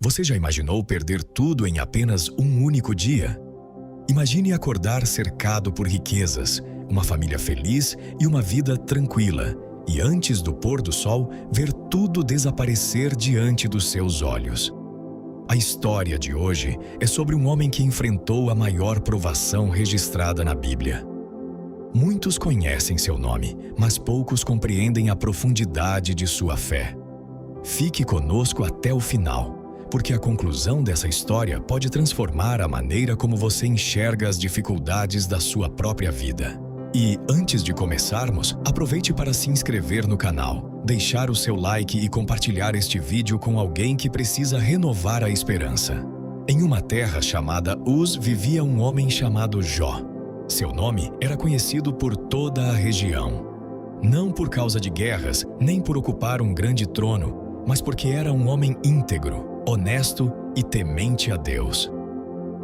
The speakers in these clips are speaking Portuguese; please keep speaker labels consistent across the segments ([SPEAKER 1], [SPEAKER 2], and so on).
[SPEAKER 1] Você já imaginou perder tudo em apenas um único dia? Imagine acordar cercado por riquezas, uma família feliz e uma vida tranquila, e antes do pôr do sol, ver tudo desaparecer diante dos seus olhos. A história de hoje é sobre um homem que enfrentou a maior provação registrada na Bíblia. Muitos conhecem seu nome, mas poucos compreendem a profundidade de sua fé. Fique conosco até o final, porque a conclusão dessa história pode transformar a maneira como você enxerga as dificuldades da sua própria vida. E, antes de começarmos, aproveite para se inscrever no canal, deixar o seu like e compartilhar este vídeo com alguém que precisa renovar a esperança. Em uma terra chamada Uz vivia um homem chamado Jó. Seu nome era conhecido por toda a região. Não por causa de guerras, nem por ocupar um grande trono, mas porque era um homem íntegro, honesto e temente a Deus.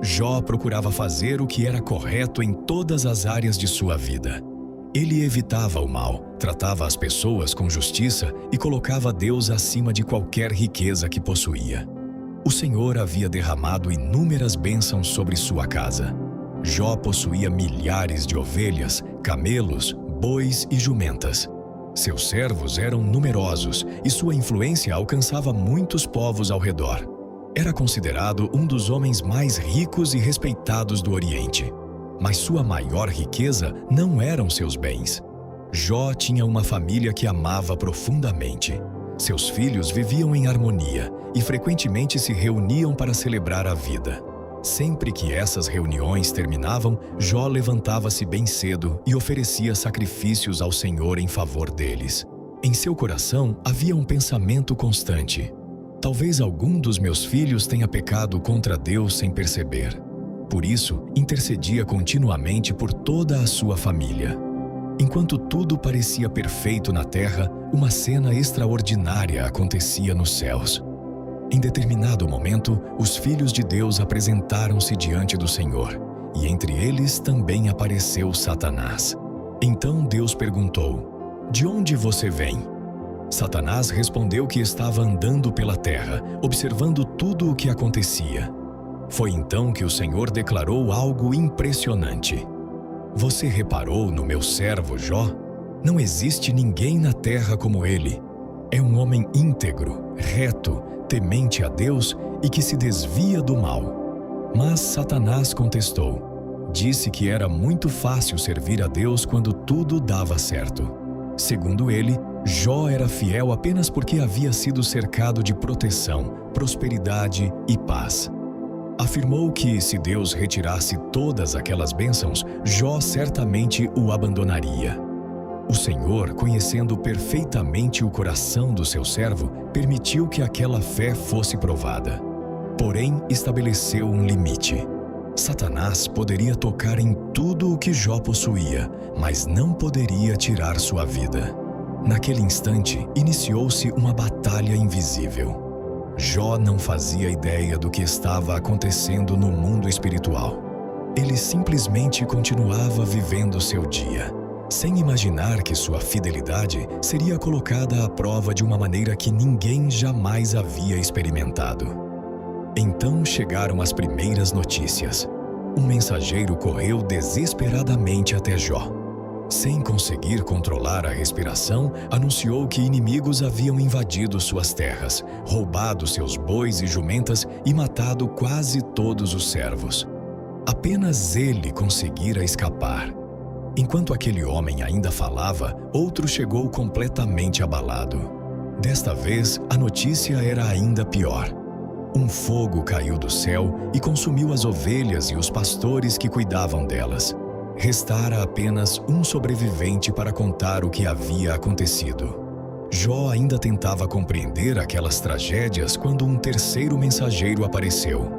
[SPEAKER 1] Jó procurava fazer o que era correto em todas as áreas de sua vida. Ele evitava o mal, tratava as pessoas com justiça e colocava Deus acima de qualquer riqueza que possuía. O Senhor havia derramado inúmeras bênçãos sobre sua casa. Jó possuía milhares de ovelhas, camelos, bois e jumentas. Seus servos eram numerosos e sua influência alcançava muitos povos ao redor. Era considerado um dos homens mais ricos e respeitados do Oriente. Mas sua maior riqueza não eram seus bens. Jó tinha uma família que amava profundamente. Seus filhos viviam em harmonia e frequentemente se reuniam para celebrar a vida. Sempre que essas reuniões terminavam, Jó levantava-se bem cedo e oferecia sacrifícios ao Senhor em favor deles. Em seu coração havia um pensamento constante: talvez algum dos meus filhos tenha pecado contra Deus sem perceber. Por isso, intercedia continuamente por toda a sua família. Enquanto tudo parecia perfeito na terra, uma cena extraordinária acontecia nos céus. Em determinado momento, os filhos de Deus apresentaram-se diante do Senhor, e entre eles também apareceu Satanás. Então Deus perguntou: "De onde você vem?" Satanás respondeu que estava andando pela terra, observando tudo o que acontecia. Foi então que o Senhor declarou algo impressionante: "Você reparou no meu servo Jó? Não existe ninguém na terra como ele. É um homem íntegro, reto, temente a Deus e que se desvia do mal." Mas Satanás contestou. Disse que era muito fácil servir a Deus quando tudo dava certo. Segundo ele, Jó era fiel apenas porque havia sido cercado de proteção, prosperidade e paz. Afirmou que, se Deus retirasse todas aquelas bênçãos, Jó certamente o abandonaria. O Senhor, conhecendo perfeitamente o coração do seu servo, permitiu que aquela fé fosse provada. Porém, estabeleceu um limite. Satanás poderia tocar em tudo o que Jó possuía, mas não poderia tirar sua vida. Naquele instante, iniciou-se uma batalha invisível. Jó não fazia ideia do que estava acontecendo no mundo espiritual. Ele simplesmente continuava vivendo seu dia, sem imaginar que sua fidelidade seria colocada à prova de uma maneira que ninguém jamais havia experimentado. Então chegaram as primeiras notícias. Um mensageiro correu desesperadamente até Jó. Sem conseguir controlar a respiração, anunciou que inimigos haviam invadido suas terras, roubado seus bois e jumentas e matado quase todos os servos. Apenas ele conseguira escapar. Enquanto aquele homem ainda falava, outro chegou completamente abalado. Desta vez, a notícia era ainda pior. Um fogo caiu do céu e consumiu as ovelhas e os pastores que cuidavam delas. Restara apenas um sobrevivente para contar o que havia acontecido. Jó ainda tentava compreender aquelas tragédias quando um terceiro mensageiro apareceu.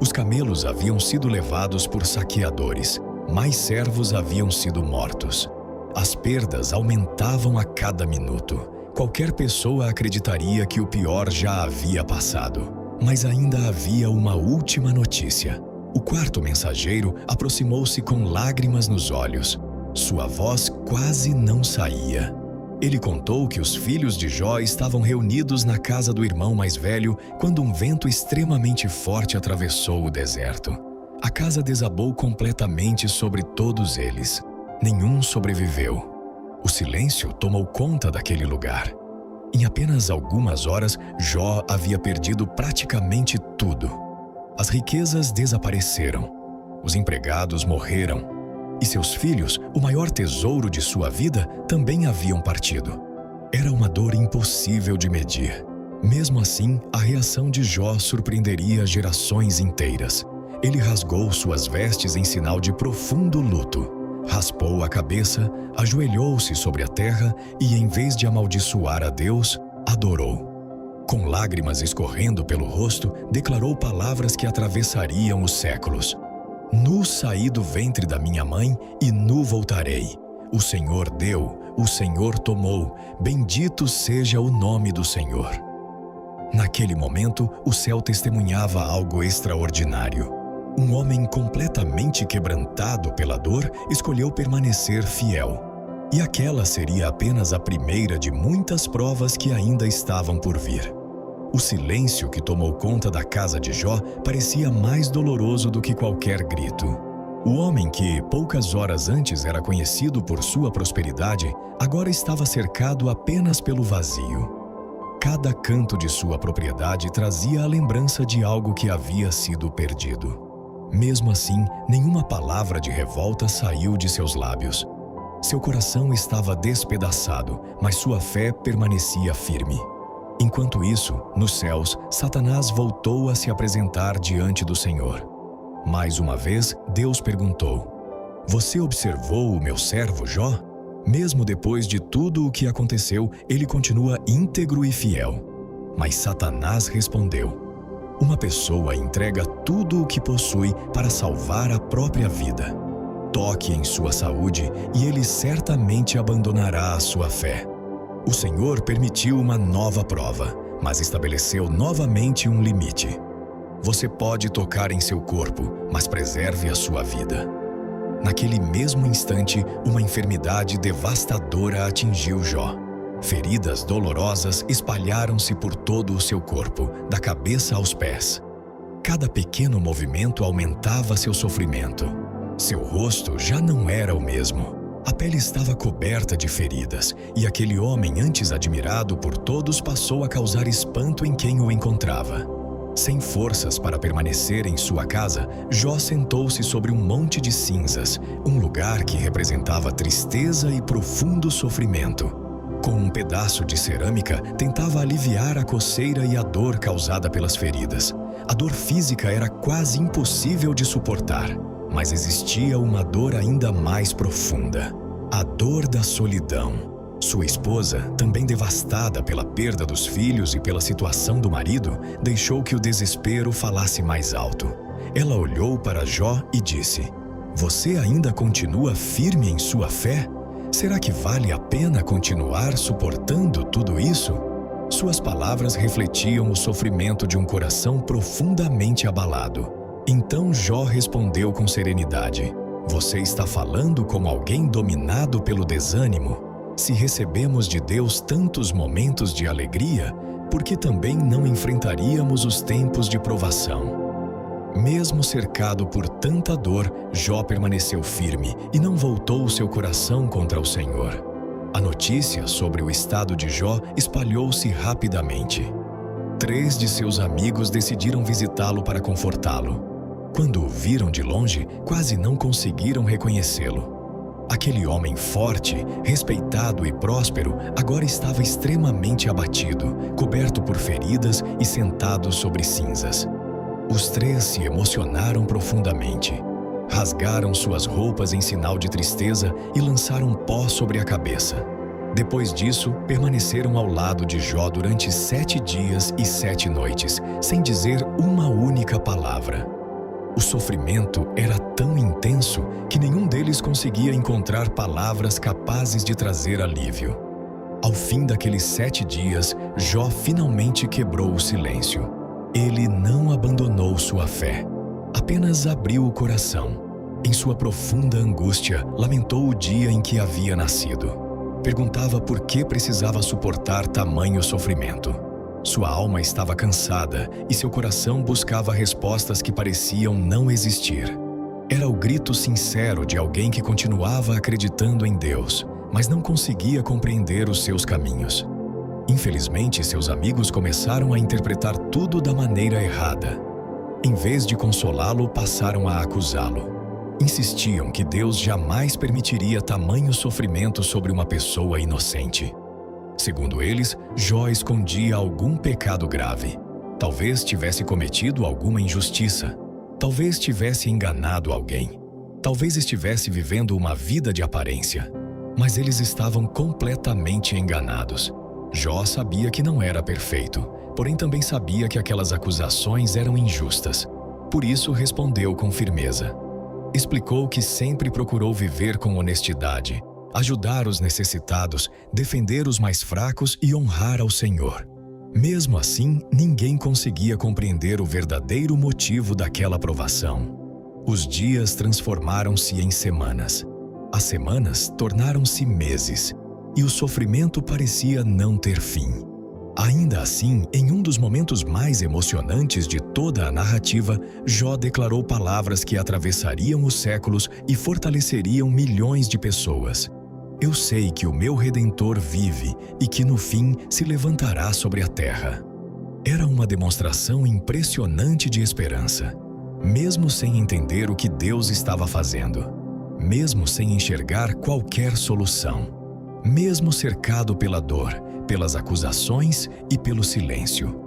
[SPEAKER 1] Os camelos haviam sido levados por saqueadores. Mais servos haviam sido mortos. As perdas aumentavam a cada minuto. Qualquer pessoa acreditaria que o pior já havia passado. Mas ainda havia uma última notícia. O quarto mensageiro aproximou-se com lágrimas nos olhos. Sua voz quase não saía. Ele contou que os filhos de Jó estavam reunidos na casa do irmão mais velho quando um vento extremamente forte atravessou o deserto. A casa desabou completamente sobre todos eles. Nenhum sobreviveu. O silêncio tomou conta daquele lugar. Em apenas algumas horas, Jó havia perdido praticamente tudo. As riquezas desapareceram. Os empregados morreram. E seus filhos, o maior tesouro de sua vida, também haviam partido. Era uma dor impossível de medir. Mesmo assim, a reação de Jó surpreenderia gerações inteiras. Ele rasgou suas vestes em sinal de profundo luto. Raspou a cabeça, ajoelhou-se sobre a terra e, em vez de amaldiçoar a Deus, adorou. Com lágrimas escorrendo pelo rosto, declarou palavras que atravessariam os séculos. Nu saí do ventre da minha mãe e nu voltarei. O Senhor deu, o Senhor tomou, bendito seja o nome do Senhor. Naquele momento, o céu testemunhava algo extraordinário. Um homem completamente quebrantado pela dor escolheu permanecer fiel. E aquela seria apenas a primeira de muitas provas que ainda estavam por vir. O silêncio que tomou conta da casa de Jó parecia mais doloroso do que qualquer grito. O homem que, poucas horas antes, era conhecido por sua prosperidade, agora estava cercado apenas pelo vazio. Cada canto de sua propriedade trazia a lembrança de algo que havia sido perdido. Mesmo assim, nenhuma palavra de revolta saiu de seus lábios. Seu coração estava despedaçado, mas sua fé permanecia firme. Enquanto isso, nos céus, Satanás voltou a se apresentar diante do Senhor. Mais uma vez, Deus perguntou: "Você observou o meu servo Jó? Mesmo depois de tudo o que aconteceu, ele continua íntegro e fiel." Mas Satanás respondeu: "Uma pessoa entrega tudo o que possui para salvar a própria vida. Toque em sua saúde e ele certamente abandonará a sua fé." O Senhor permitiu uma nova prova, mas estabeleceu novamente um limite. Você pode tocar em seu corpo, mas preserve a sua vida. Naquele mesmo instante, uma enfermidade devastadora atingiu Jó. Feridas dolorosas espalharam-se por todo o seu corpo, da cabeça aos pés. Cada pequeno movimento aumentava seu sofrimento. Seu rosto já não era o mesmo. A pele estava coberta de feridas, e aquele homem antes admirado por todos passou a causar espanto em quem o encontrava. Sem forças para permanecer em sua casa, Jó sentou-se sobre um monte de cinzas, um lugar que representava tristeza e profundo sofrimento. Com um pedaço de cerâmica, tentava aliviar a coceira e a dor causada pelas feridas. A dor física era quase impossível de suportar. Mas existia uma dor ainda mais profunda: a dor da solidão. Sua esposa, também devastada pela perda dos filhos e pela situação do marido, deixou que o desespero falasse mais alto. Ela olhou para Jó e disse: "Você ainda continua firme em sua fé? Será que vale a pena continuar suportando tudo isso?" Suas palavras refletiam o sofrimento de um coração profundamente abalado. Então Jó respondeu com serenidade: "Você está falando como alguém dominado pelo desânimo? Se recebemos de Deus tantos momentos de alegria, por que também não enfrentaríamos os tempos de provação?" Mesmo cercado por tanta dor, Jó permaneceu firme e não voltou seu coração contra o Senhor. A notícia sobre o estado de Jó espalhou-se rapidamente. 3 de seus amigos decidiram visitá-lo para confortá-lo. Quando o viram de longe, quase não conseguiram reconhecê-lo. Aquele homem forte, respeitado e próspero, agora estava extremamente abatido, coberto por feridas e sentado sobre cinzas. Os 3 se emocionaram profundamente. Rasgaram suas roupas em sinal de tristeza e lançaram pó sobre a cabeça. Depois disso, permaneceram ao lado de Jó durante 7 dias e 7 noites, sem dizer uma única palavra. O sofrimento era tão intenso que nenhum deles conseguia encontrar palavras capazes de trazer alívio. Ao fim daqueles 7 dias, Jó finalmente quebrou o silêncio. Ele não abandonou sua fé, apenas abriu o coração. Em sua profunda angústia, lamentou o dia em que havia nascido. Perguntava por que precisava suportar tamanho sofrimento. Sua alma estava cansada e seu coração buscava respostas que pareciam não existir. Era o grito sincero de alguém que continuava acreditando em Deus, mas não conseguia compreender os seus caminhos. Infelizmente, seus amigos começaram a interpretar tudo da maneira errada. Em vez de consolá-lo, passaram a acusá-lo. Insistiam que Deus jamais permitiria tamanho sofrimento sobre uma pessoa inocente. Segundo eles, Jó escondia algum pecado grave. Talvez tivesse cometido alguma injustiça. Talvez tivesse enganado alguém. Talvez estivesse vivendo uma vida de aparência. Mas eles estavam completamente enganados. Jó sabia que não era perfeito, porém também sabia que aquelas acusações eram injustas. Por isso respondeu com firmeza. Explicou que sempre procurou viver com honestidade, ajudar os necessitados, defender os mais fracos e honrar ao Senhor. Mesmo assim, ninguém conseguia compreender o verdadeiro motivo daquela provação. Os dias transformaram-se em semanas. As semanas tornaram-se meses, e o sofrimento parecia não ter fim. Ainda assim, em um dos momentos mais emocionantes de toda a narrativa, Jó declarou palavras que atravessariam os séculos e fortaleceriam milhões de pessoas. Eu sei que o meu Redentor vive e que no fim se levantará sobre a terra. Era uma demonstração impressionante de esperança. Mesmo sem entender o que Deus estava fazendo, mesmo sem enxergar qualquer solução, mesmo cercado pela dor, pelas acusações e pelo silêncio,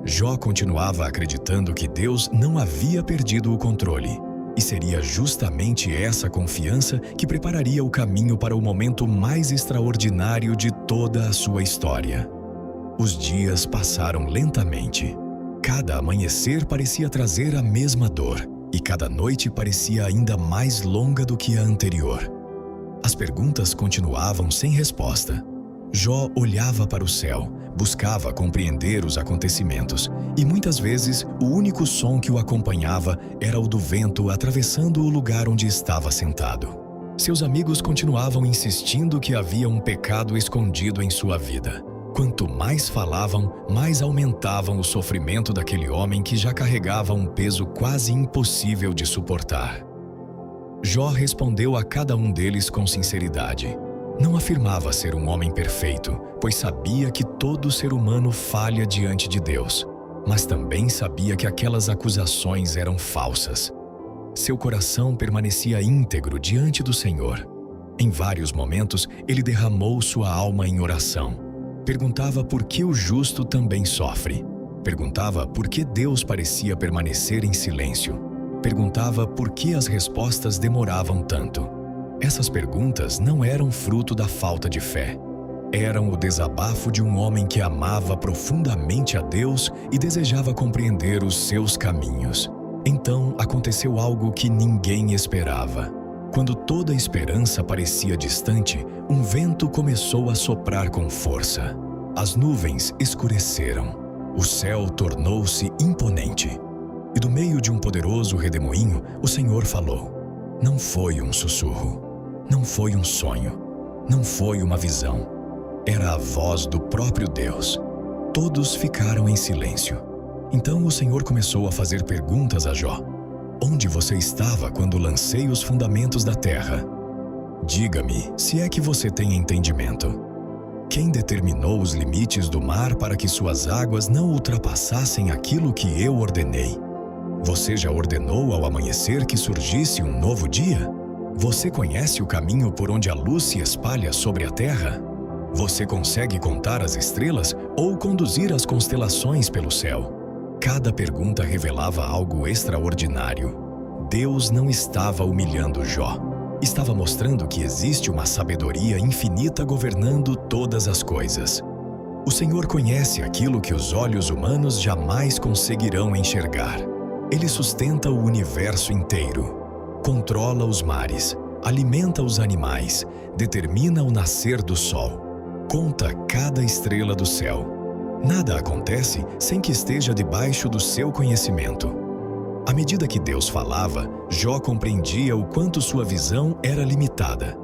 [SPEAKER 1] Jó continuava acreditando que Deus não havia perdido o controle, e seria justamente essa confiança que prepararia o caminho para o momento mais extraordinário de toda a sua história. Os dias passaram lentamente. Cada amanhecer parecia trazer a mesma dor, e cada noite parecia ainda mais longa do que a anterior. As perguntas continuavam sem resposta. Jó olhava para o céu, buscava compreender os acontecimentos, e muitas vezes o único som que o acompanhava era o do vento atravessando o lugar onde estava sentado. Seus amigos continuavam insistindo que havia um pecado escondido em sua vida. Quanto mais falavam, mais aumentavam o sofrimento daquele homem que já carregava um peso quase impossível de suportar. Jó respondeu a cada um deles com sinceridade. Não afirmava ser um homem perfeito, pois sabia que todo ser humano falha diante de Deus, mas também sabia que aquelas acusações eram falsas. Seu coração permanecia íntegro diante do Senhor. Em vários momentos, ele derramou sua alma em oração. Perguntava por que o justo também sofre. Perguntava por que Deus parecia permanecer em silêncio. Perguntava por que as respostas demoravam tanto. Essas perguntas não eram fruto da falta de fé. Eram o desabafo de um homem que amava profundamente a Deus e desejava compreender os seus caminhos. Então aconteceu algo que ninguém esperava. Quando toda a esperança parecia distante, um vento começou a soprar com força. As nuvens escureceram. O céu tornou-se imponente. E do meio de um poderoso redemoinho, o Senhor falou. Não foi um sussurro. Não foi um sonho. Não foi uma visão. Era a voz do próprio Deus. Todos ficaram em silêncio. Então o Senhor começou a fazer perguntas a Jó. Onde você estava quando lancei os fundamentos da terra? Diga-me, se é que você tem entendimento. Quem determinou os limites do mar para que suas águas não ultrapassassem aquilo que eu ordenei? Você já ordenou ao amanhecer que surgisse um novo dia? Você conhece o caminho por onde a luz se espalha sobre a terra? Você consegue contar as estrelas ou conduzir as constelações pelo céu? Cada pergunta revelava algo extraordinário. Deus não estava humilhando Jó. Estava mostrando que existe uma sabedoria infinita governando todas as coisas. O Senhor conhece aquilo que os olhos humanos jamais conseguirão enxergar. Ele sustenta o universo inteiro. Controla os mares, alimenta os animais, determina o nascer do sol. Conta cada estrela do céu. Nada acontece sem que esteja debaixo do seu conhecimento. À medida que Deus falava, Jó compreendia o quanto sua visão era limitada.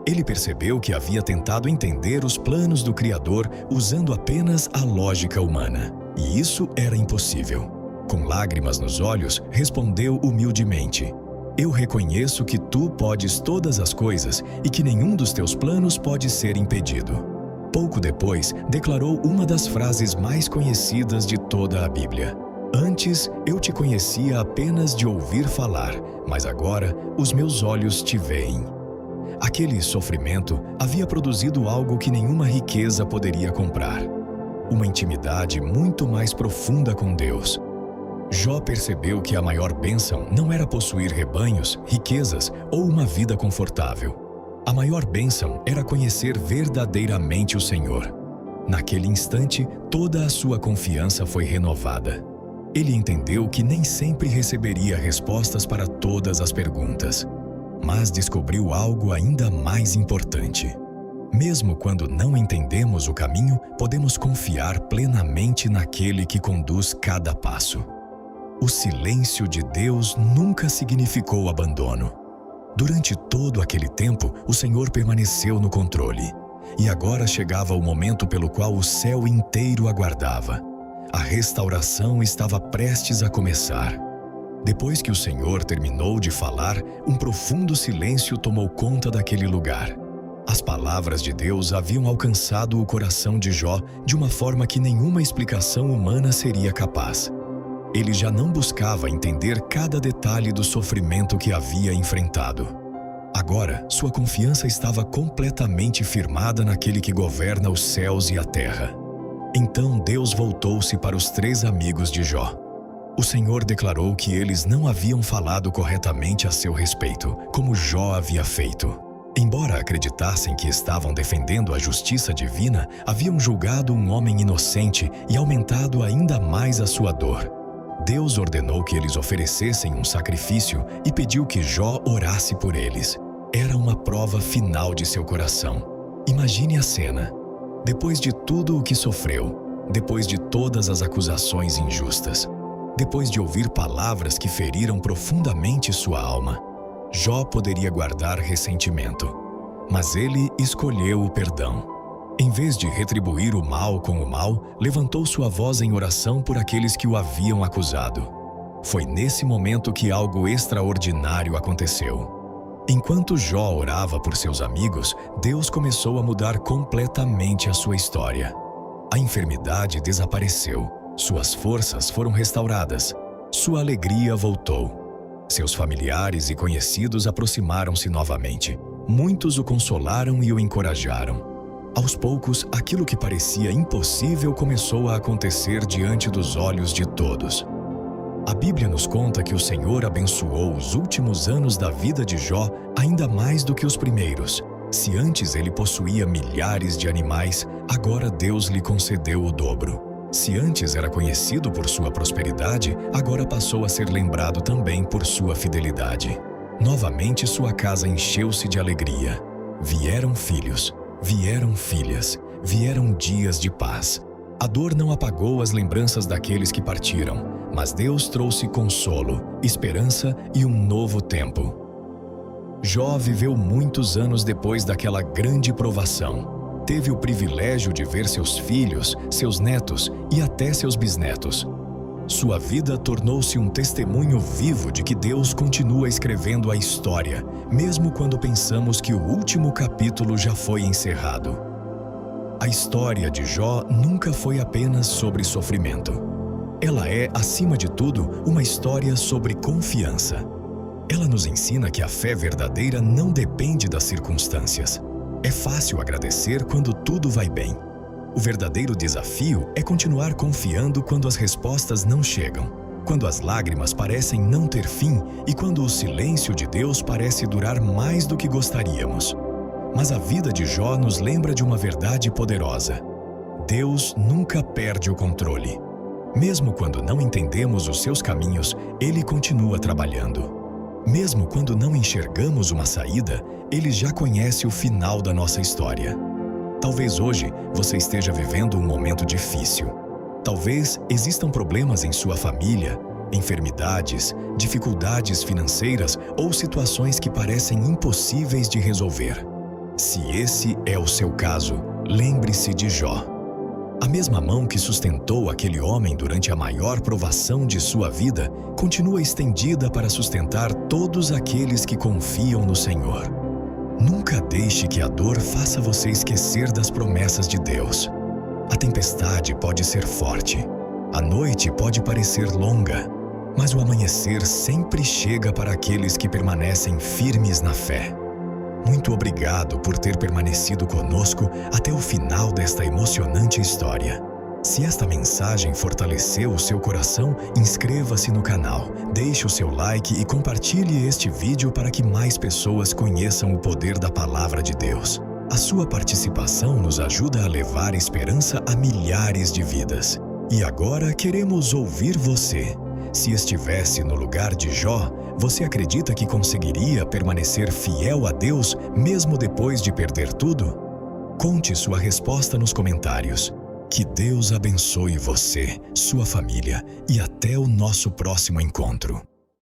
[SPEAKER 1] Ele percebeu que havia tentado entender os planos do Criador usando apenas a lógica humana. E isso era impossível. Com lágrimas nos olhos, respondeu humildemente: Eu reconheço que tu podes todas as coisas e que nenhum dos teus planos pode ser impedido. Pouco depois, declarou uma das frases mais conhecidas de toda a Bíblia: Antes eu te conhecia apenas de ouvir falar, mas agora os meus olhos te veem. Aquele sofrimento havia produzido algo que nenhuma riqueza poderia comprar: uma intimidade muito mais profunda com Deus. Jó percebeu que a maior bênção não era possuir rebanhos, riquezas ou uma vida confortável. A maior bênção era conhecer verdadeiramente o Senhor. Naquele instante, toda a sua confiança foi renovada. Ele entendeu que nem sempre receberia respostas para todas as perguntas, mas descobriu algo ainda mais importante. Mesmo quando não entendemos o caminho, podemos confiar plenamente naquele que conduz cada passo. O silêncio de Deus nunca significou abandono. Durante todo aquele tempo, o Senhor permaneceu no controle. E agora chegava o momento pelo qual o céu inteiro aguardava. A restauração estava prestes a começar. Depois que o Senhor terminou de falar, um profundo silêncio tomou conta daquele lugar. As palavras de Deus haviam alcançado o coração de Jó de uma forma que nenhuma explicação humana seria capaz. Ele já não buscava entender cada detalhe do sofrimento que havia enfrentado. Agora, sua confiança estava completamente firmada naquele que governa os céus e a terra. Então Deus voltou-se para os 3 amigos de Jó. O Senhor declarou que eles não haviam falado corretamente a seu respeito, como Jó havia feito. Embora acreditassem que estavam defendendo a justiça divina, haviam julgado um homem inocente e aumentado ainda mais a sua dor. Deus ordenou que eles oferecessem um sacrifício e pediu que Jó orasse por eles. Era uma prova final de seu coração. Imagine a cena. Depois de tudo o que sofreu, depois de todas as acusações injustas, depois de ouvir palavras que feriram profundamente sua alma, Jó poderia guardar ressentimento, mas ele escolheu o perdão. Em vez de retribuir o mal com o mal, levantou sua voz em oração por aqueles que o haviam acusado. Foi nesse momento que algo extraordinário aconteceu. Enquanto Jó orava por seus amigos, Deus começou a mudar completamente a sua história. A enfermidade desapareceu, suas forças foram restauradas, sua alegria voltou. Seus familiares e conhecidos aproximaram-se novamente. Muitos o consolaram e o encorajaram. Aos poucos, aquilo que parecia impossível começou a acontecer diante dos olhos de todos. A Bíblia nos conta que o Senhor abençoou os últimos anos da vida de Jó ainda mais do que os primeiros. Se antes ele possuía milhares de animais, agora Deus lhe concedeu o dobro. Se antes era conhecido por sua prosperidade, agora passou a ser lembrado também por sua fidelidade. Novamente sua casa encheu-se de alegria. Vieram filhos. Vieram filhas, vieram dias de paz. A dor não apagou as lembranças daqueles que partiram, mas Deus trouxe consolo, esperança e um novo tempo. Jó viveu muitos anos depois daquela grande provação. Teve o privilégio de ver seus filhos, seus netos e até seus bisnetos. Sua vida tornou-se um testemunho vivo de que Deus continua escrevendo a história, mesmo quando pensamos que o último capítulo já foi encerrado. A história de Jó nunca foi apenas sobre sofrimento. Ela é, acima de tudo, uma história sobre confiança. Ela nos ensina que a fé verdadeira não depende das circunstâncias. É fácil agradecer quando tudo vai bem. O verdadeiro desafio é continuar confiando quando as respostas não chegam, quando as lágrimas parecem não ter fim e quando o silêncio de Deus parece durar mais do que gostaríamos. Mas a vida de Jó nos lembra de uma verdade poderosa. Deus nunca perde o controle. Mesmo quando não entendemos os seus caminhos, Ele continua trabalhando. Mesmo quando não enxergamos uma saída, Ele já conhece o final da nossa história. Talvez hoje você esteja vivendo um momento difícil. Talvez existam problemas em sua família, enfermidades, dificuldades financeiras ou situações que parecem impossíveis de resolver. Se esse é o seu caso, lembre-se de Jó. A mesma mão que sustentou aquele homem durante a maior provação de sua vida continua estendida para sustentar todos aqueles que confiam no Senhor. Nunca deixe que a dor faça você esquecer das promessas de Deus. A tempestade pode ser forte, a noite pode parecer longa, mas o amanhecer sempre chega para aqueles que permanecem firmes na fé. Muito obrigado por ter permanecido conosco até o final desta emocionante história. Se esta mensagem fortaleceu o seu coração, inscreva-se no canal, deixe o seu like e compartilhe este vídeo para que mais pessoas conheçam o poder da Palavra de Deus. A sua participação nos ajuda a levar esperança a milhares de vidas. E agora queremos ouvir você. Se estivesse no lugar de Jó, você acredita que conseguiria permanecer fiel a Deus mesmo depois de perder tudo? Conte sua resposta nos comentários. Que Deus abençoe você, sua família e até o nosso próximo encontro.